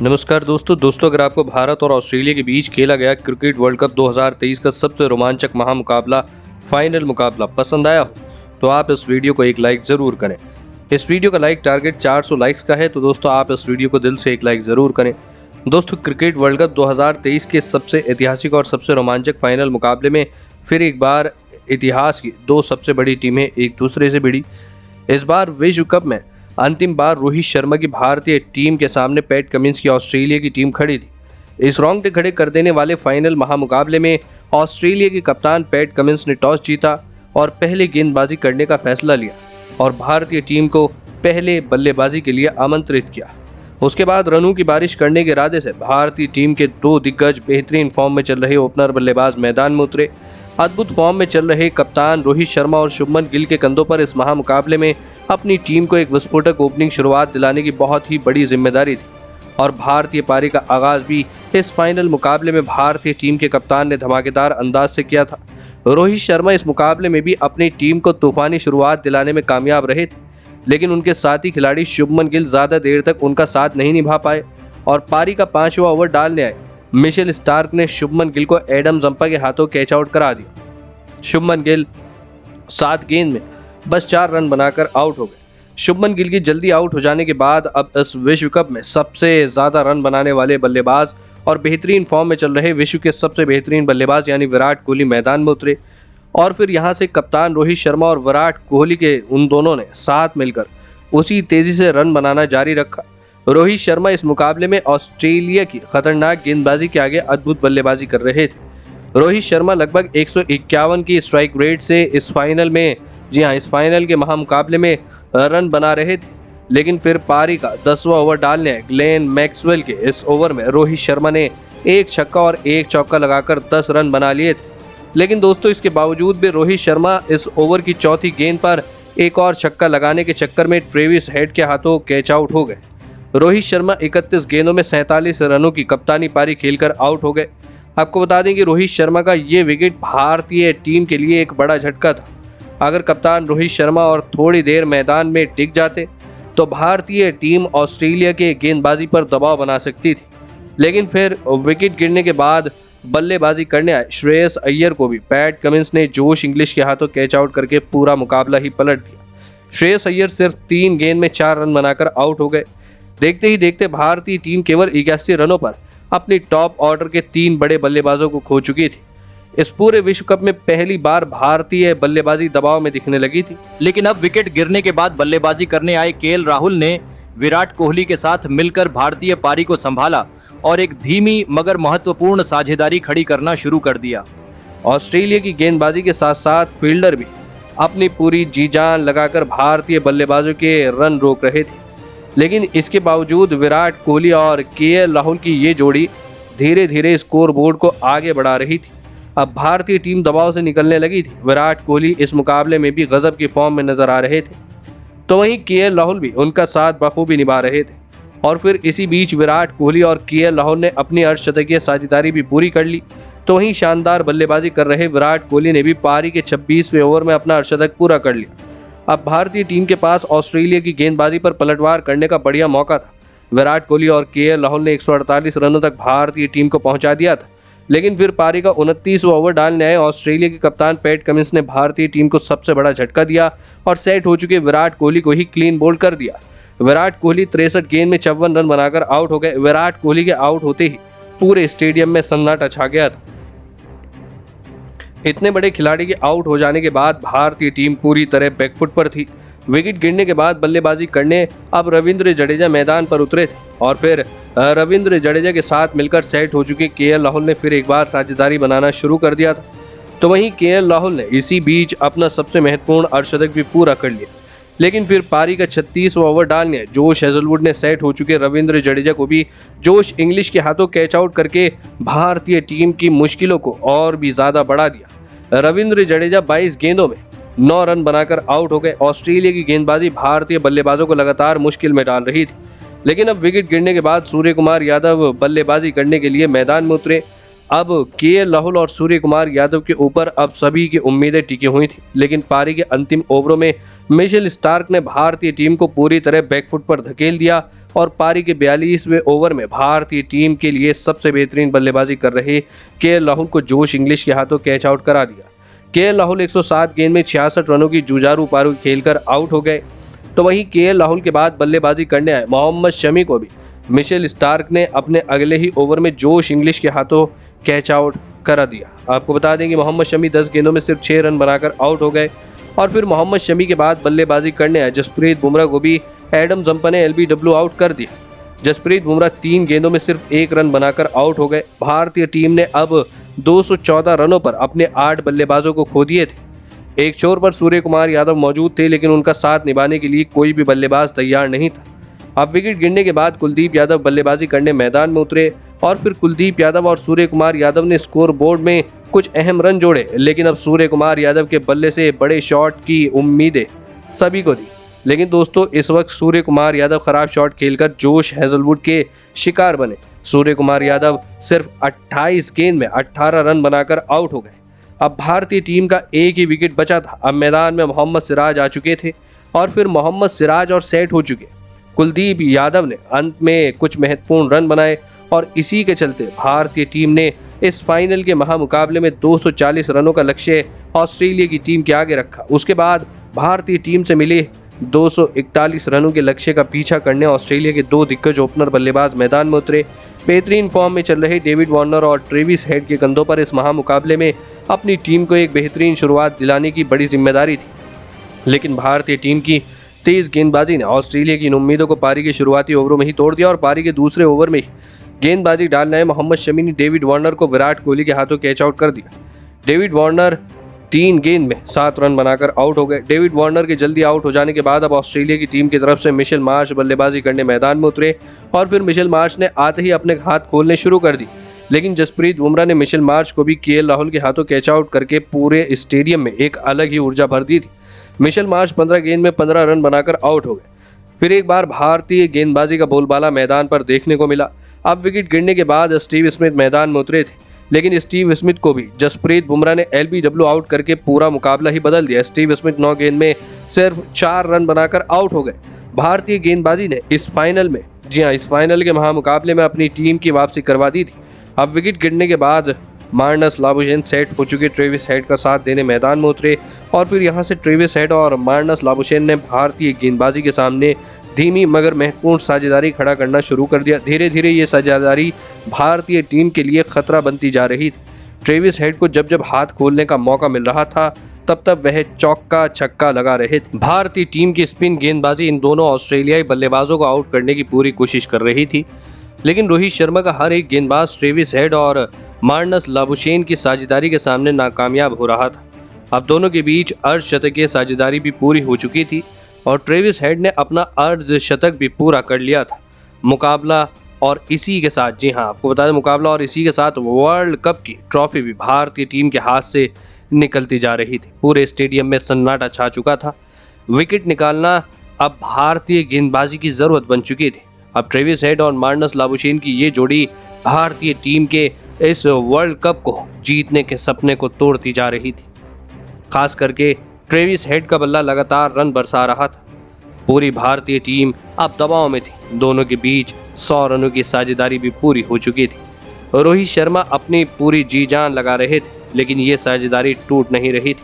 नमस्कार दोस्तों अगर आपको भारत और ऑस्ट्रेलिया के बीच खेला गया क्रिकेट वर्ल्ड कप 2023 का सबसे रोमांचक महामुकाबला फाइनल मुकाबला पसंद आया हो तो आप इस वीडियो को एक लाइक ज़रूर करें। इस वीडियो का लाइक टारगेट 400 लाइक्स का है तो दोस्तों आप इस वीडियो को दिल से एक लाइक ज़रूर करें। दोस्तों क्रिकेट वर्ल्ड कप 2023 के सबसे ऐतिहासिक और सबसे रोमांचक फाइनल मुकाबले में फिर एक बार इतिहास की दो सबसे बड़ी टीमें एक दूसरे से भिड़ी। इस बार विश्व कप में अंतिम बार रोहित शर्मा की भारतीय टीम के सामने पैट कमिंस की ऑस्ट्रेलिया की टीम खड़ी थी। इस रोंगटे खड़े कर देने वाले फाइनल महामुकाबले में ऑस्ट्रेलिया के कप्तान पैट कमिंस ने टॉस जीता और पहले गेंदबाजी करने का फैसला लिया और भारतीय टीम को पहले बल्लेबाजी के लिए आमंत्रित किया। उसके बाद रनों की बारिश करने के इरादे से भारतीय टीम के दो दिग्गज बेहतरीन फॉर्म में चल रहे ओपनर बल्लेबाज मैदान में उतरे। अद्भुत फॉर्म में चल रहे कप्तान रोहित शर्मा और शुभमन गिल के कंधों पर इस महामुकाबले में अपनी टीम को एक विस्फोटक ओपनिंग शुरुआत दिलाने की बहुत ही बड़ी जिम्मेदारी थी और भारतीय पारी का आगाज भी इस फाइनल मुकाबले में भारतीय टीम के कप्तान ने धमाकेदार अंदाज से किया था। रोहित शर्मा इस मुकाबले में भी अपनी टीम को तूफानी शुरुआत दिलाने में कामयाब रहे थे, लेकिन उनके साथी खिलाड़ी शुभमन गिल ज़्यादा देर तक उनका साथ नहीं निभा पाए और पारी का 5वां ओवर डालने आए मिशेल स्टार्क ने शुभमन गिल को एडम जंपा के हाथों कैच आउट करा दिया। शुभमन गिल 7 गेंद में बस 4 रन बनाकर आउट हो गए। शुभमन गिल की जल्दी आउट हो जाने के बाद अब इस विश्व कप में सबसे ज़्यादा रन बनाने वाले बल्लेबाज और बेहतरीन फॉर्म में चल रहे विश्व के सबसे बेहतरीन बल्लेबाज यानी विराट कोहली मैदान में उतरे और फिर यहाँ से कप्तान रोहित शर्मा और विराट कोहली के उन दोनों ने साथ मिलकर उसी तेज़ी से रन बनाना जारी रखा। रोहित शर्मा इस मुकाबले में ऑस्ट्रेलिया की खतरनाक गेंदबाजी के आगे अद्भुत बल्लेबाजी कर रहे थे। रोहित शर्मा लगभग 151 की स्ट्राइक रेट से इस फाइनल के महामुकाबले में रन बना रहे थे, लेकिन फिर पारी का 10वां ओवर डालने ग्लेन मैक्सवेल के इस ओवर में रोहित शर्मा ने एक छक्का और एक चौका लगाकर 10 रन बना लिए थे। लेकिन दोस्तों इसके बावजूद भी रोहित शर्मा इस ओवर की चौथी गेंद पर एक और छक्का लगाने के चक्कर में ट्रेविस हेड के हाथों कैच आउट हो गए। रोहित शर्मा 31 गेंदों में 47 रनों की कप्तानी पारी खेलकर आउट हो गए। आपको बता दें कि रोहित शर्मा का ये विकेट भारतीय टीम के लिए एक बड़ा झटका था। अगर कप्तान रोहित शर्मा और थोड़ी देर मैदान में टिक जाते तो भारतीय टीम ऑस्ट्रेलिया के गेंदबाजी पर दबाव बना सकती थी, लेकिन फिर विकेट गिरने के बाद बल्लेबाजी करने आए श्रेयस अय्यर को भी पैट कमिंस ने जोश इंग्लिश के हाथों कैच आउट करके पूरा मुकाबला ही पलट दिया। श्रेयस अय्यर सिर्फ 3 गेंद में 4 रन बनाकर आउट हो गए। देखते ही देखते भारतीय टीम केवल 81 रनों पर अपनी टॉप ऑर्डर के 3 बड़े बल्लेबाजों को खो चुकी थी। इस पूरे विश्व कप में पहली बार भारतीय बल्लेबाजी दबाव में दिखने लगी थी, लेकिन अब विकेट गिरने के बाद बल्लेबाजी करने आए केएल राहुल ने विराट कोहली के साथ मिलकर भारतीय पारी को संभाला और एक धीमी मगर महत्वपूर्ण साझेदारी खड़ी करना शुरू कर दिया। ऑस्ट्रेलिया की गेंदबाजी के साथ साथ फील्डर भी अपनी पूरी जी जान लगाकर भारतीय बल्लेबाजों के रन रोक रहे थे, लेकिन इसके बावजूद विराट कोहली और केएल राहुल की ये जोड़ी धीरे धीरे स्कोर बोर्ड को आगे बढ़ा रही थी। अब भारतीय टीम दबाव से निकलने लगी थी। विराट कोहली इस मुकाबले में भी गजब की फॉर्म में नजर आ रहे थे, तो वहीं केएल राहुल भी उनका साथ बखूबी निभा रहे थे और फिर इसी बीच विराट कोहली और केएल राहुल ने अपनी अर्धशतकीय साझेदारी भी पूरी कर ली। तो वहीं शानदार बल्लेबाजी कर रहे विराट कोहली ने भी पारी के 26वें ओवर में अपना अर्धशतक पूरा कर लिया। अब भारतीय टीम के पास ऑस्ट्रेलिया की गेंदबाजी पर पलटवार करने का बढ़िया मौका था। विराट कोहली और केएल राहुल ने 148 रनों तक भारतीय टीम को पहुंचा दिया था, लेकिन फिर पारी का 29वां ओवर डालने आए ऑस्ट्रेलिया के कप्तान पैट कमिंस ने भारतीय टीम को सबसे बड़ा झटका दिया और सेट हो चुके विराट कोहली को ही क्लीन बोल्ड कर दिया। विराट कोहली 63 गेंद में 54 रन बनाकर आउट हो गए। विराट कोहली के आउट होते ही पूरे स्टेडियम में सन्नाटा छा गया था। इतने बड़े खिलाड़ी के आउट हो जाने के बाद भारतीय टीम पूरी तरह बैकफुट पर थी। विकेट गिरने के बाद बल्लेबाजी करने अब रविंद्र जडेजा मैदान पर उतरे थे और फिर रविंद्र जडेजा के साथ मिलकर सेट हो चुके केएल राहुल ने फिर एक बार साझेदारी बनाना शुरू कर दिया था। तो वहीं केएल राहुल ने इसी बीच अपना सबसे महत्वपूर्ण अर्धशतक भी पूरा कर लिया, लेकिन फिर पारी का 36वां ओवर डालने जोश हेजलवुड ने सेट हो चुके रविंद्र जडेजा को भी जोश इंग्लिश के हाथों कैच आउट करके भारतीय टीम की मुश्किलों को और भी ज़्यादा बढ़ा दिया। रविंद्र जडेजा 22 गेंदों में 9 रन बनाकर आउट हो गए। ऑस्ट्रेलिया की गेंदबाजी भारतीय बल्लेबाजों को लगातार मुश्किल में डाल रही थी, लेकिन अब विकेट गिरने के बाद सूर्य कुमार यादव बल्लेबाजी करने के लिए मैदान में उतरे। अब केएल राहुल और सूर्य कुमार यादव के ऊपर अब सभी की उम्मीदें टिकी हुई थी, लेकिन पारी के अंतिम ओवरों में मिशेल स्टार्क ने भारतीय टीम को पूरी तरह बैकफुट पर धकेल दिया और पारी के 42वें ओवर में भारतीय टीम के लिए सबसे बेहतरीन बल्लेबाजी कर रहे केएल राहुल को जोश इंग्लिश के हाथों कैच आउट करा दिया। केएल राहुल 107 गेंद में 66 रनों की जुझारू पारी खेलकर आउट हो गए। तो वहीं केएल राहुल के बाद बल्लेबाजी करने आए मोहम्मद शमी को भी मिशेल स्टार्क ने अपने अगले ही ओवर में जोश इंग्लिश के हाथों कैच आउट करा दिया। आपको बता दें कि मोहम्मद शमी 10 गेंदों में सिर्फ 6 रन बनाकर आउट हो गए। और फिर मोहम्मद शमी के बाद बल्लेबाजी करने आए जसप्रीत बुमराह को भी एडम जंपा ने एलबीडब्ल्यू आउट कर दिया। जसप्रीत बुमराह 3 गेंदों में सिर्फ 1 रन बनाकर आउट हो गए। भारतीय टीम ने अब 214 रनों पर अपने 8 बल्लेबाजों को खो दिए थे। एक छोर पर सूर्य कुमार यादव मौजूद थे, लेकिन उनका साथ निभाने के लिए कोई भी बल्लेबाज तैयार नहीं था। अब विकेट गिरने के बाद कुलदीप यादव बल्लेबाजी करने मैदान में उतरे और फिर कुलदीप यादव और सूर्य कुमार यादव ने स्कोर बोर्ड में कुछ अहम रन जोड़े, लेकिन अब सूर्य कुमार यादव के बल्ले से बड़े शॉट की उम्मीदें सभी को थी। लेकिन दोस्तों, इस वक्त सूर्य कुमार यादव खराब शॉट खेलकर जोश हेजलवुड के शिकार बने। सूर्य कुमार यादव सिर्फ 28 गेंद में 18 रन बनाकर आउट हो गए। अब भारतीय टीम का एक ही विकेट बचा था। अब मैदान में मोहम्मद सिराज आ चुके थे और फिर मोहम्मद सिराज और सेट हो चुके। कुलदीप यादव ने अंत में कुछ महत्वपूर्ण रन बनाए और इसी के चलते भारतीय टीम ने इस फाइनल के महामुकाबले में 240 रनों का लक्ष्य ऑस्ट्रेलिया की टीम के आगे रखा। उसके बाद भारतीय टीम से मिले 241 रनों के लक्ष्य का पीछा करने ऑस्ट्रेलिया के 2 दिग्गज ओपनर बल्लेबाज मैदान में उतरे। बेहतरीन फॉर्म में चल रहे डेविड वार्नर और ट्रेविस हेड के कंधों पर इस महामुकाबले में अपनी टीम को एक बेहतरीन शुरुआत दिलाने की बड़ी जिम्मेदारी थी। लेकिन भारतीय टीम की तेज गेंदबाजी ने ऑस्ट्रेलिया की इन उम्मीदों को पारी के शुरुआती ओवरों में ही तोड़ दिया और पारी के दूसरे ओवर में ही गेंदबाजी डालने आए मोहम्मद शमी ने डेविड वार्नर को विराट कोहली के हाथों कैच आउट कर दिया। डेविड वार्नर 3 गेंद में 7 रन बनाकर आउट हो गए। डेविड वार्नर के जल्दी आउट हो जाने के बाद अब ऑस्ट्रेलिया की टीम की तरफ से मिशेल मार्श बल्लेबाजी करने मैदान में उतरे और फिर मिशेल मार्श ने आते ही अपने हाथ खोलने शुरू कर दी। लेकिन जसप्रीत बुमराह ने मिशेल मार्श को भी केएल राहुल के हाथों कैच आउट करके पूरे स्टेडियम में एक अलग ही ऊर्जा भर दी थी। मिशेल मार्श 15 गेंद में 15 रन बनाकर आउट हो गए। फिर एक बार भारतीय गेंदबाजी का बोलबाला मैदान पर देखने को मिला। अब विकेट गिरने के बाद स्टीव स्मिथ मैदान में उतरे थे, लेकिन स्टीव स्मिथ को भी जसप्रीत बुमराह ने एलबीडब्ल्यू आउट करके पूरा मुकाबला ही बदल दिया। स्टीव स्मिथ 9 गेंद में सिर्फ 4 रन बनाकर आउट हो गए। भारतीय गेंदबाजी ने इस फाइनल में, जी हाँ, इस फाइनल के महामुकाबले में अपनी टीम की वापसी करवा दी थी। अब विकेट गिरने के बाद मार्नस लाबुशेन सेट हो चुके ट्रेविस हेड का साथ देने मैदान में उतरे और फिर यहां से ट्रेविस हेड और मार्नस लाबुशेन ने भारतीय गेंदबाजी के सामने धीमी मगर महत्वपूर्ण साझेदारी खड़ा करना शुरू कर दिया। धीरे धीरे ये साझेदारी भारतीय टीम के लिए खतरा बनती जा रही थी। ट्रेविस हेड को जब जब हाथ खोलने का मौका मिल रहा था तब तब वह चौका छक्का लगा रहे थे। भारतीय टीम की स्पिन गेंदबाजी इन दोनों ऑस्ट्रेलियाई बल्लेबाजों को आउट करने की पूरी कोशिश कर रही थी, लेकिन रोहित शर्मा का हर एक गेंदबाज ट्रेविस हेड और मार्नस लाबुशेन की साझेदारी के सामने नाकामयाब हो रहा था। अब दोनों के बीच अर्धशतकीय साझेदारी भी पूरी हो चुकी थी और ट्रेविस हेड ने अपना अर्धशतक भी पूरा कर लिया था। मुकाबला और इसी के साथ, जी हाँ, आपको बता दें, मुकाबला और इसी के साथ वर्ल्ड कप की ट्रॉफी भी भारतीय टीम के हाथ से निकलती जा रही थी। पूरे स्टेडियम में सन्नाटा छा चुका था। विकेट निकालना अब भारतीय गेंदबाजी की जरूरत बन चुकी थी। अब ट्रेविस हेड और मार्नस लाबुशेन की ये जोड़ी भारतीय टीम के इस वर्ल्ड कप को जीतने के सपने को तोड़ती जा रही थी। खास करके ट्रेविस हेड का बल्ला लगातार रन बरसा रहा था। पूरी भारतीय टीम अब दबाव में थी। दोनों के बीच 100 रनों की साझेदारी भी पूरी हो चुकी थी। रोहित शर्मा अपनी पूरी जी जान लगा रहे थे, लेकिन ये साझेदारी टूट नहीं रही थी।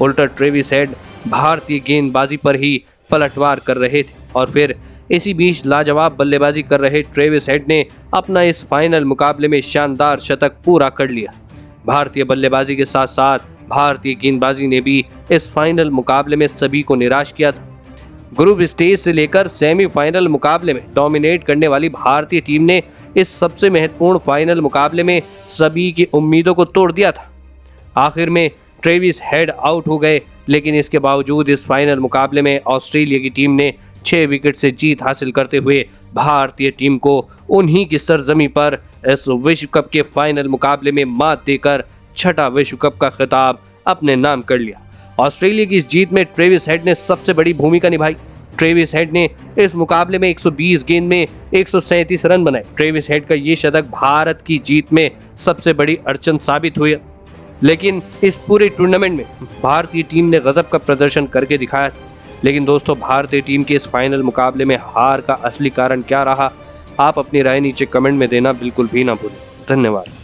उल्टा ट्रेविस हेड भारतीय गेंदबाजी पर ही पलटवार कर रहे थे और फिर इसी बीच लाजवाब बल्लेबाजी कर रहे ट्रेविस हेड ने अपना इस फाइनल मुकाबले में शानदार शतक पूरा कर लिया। भारतीय बल्लेबाजी के साथ साथ भारतीय गेंदबाजी ने भी इस फाइनल मुकाबले में सभी को निराश किया था। ग्रुप स्टेज से लेकर सेमीफाइनल मुकाबले में डोमिनेट करने वाली भारतीय टीम ने इस सबसे महत्वपूर्ण फाइनल मुकाबले में सभी की उम्मीदों को तोड़ दिया था। आखिर में ट्रेविस हेड आउट हो गए, लेकिन इसके बावजूद इस फाइनल मुकाबले में ऑस्ट्रेलिया की टीम ने 6 विकेट से जीत हासिल करते हुए भारतीय टीम को उन्हीं की सरजमी पर इस विश्व कप के फाइनल मुकाबले में मात देकर 6ठा विश्व कप का खिताब अपने नाम कर लिया। ऑस्ट्रेलिया की इस जीत में ट्रेविस हेड ने सबसे बड़ी भूमिका निभाई। ट्रेविस हेड ने इस मुकाबले में 120 गेंद में 137 रन बनाए। ट्रेविस हेड का ये शतक भारत की जीत में सबसे बड़ी अड़चन साबित हुई, लेकिन इस पूरे टूर्नामेंट में भारतीय टीम ने गजब का प्रदर्शन करके दिखाया था। लेकिन दोस्तों, भारतीय टीम के इस फाइनल मुकाबले में हार का असली कारण क्या रहा, आप अपनी राय नीचे कमेंट में देना बिल्कुल भी ना भूलें। धन्यवाद।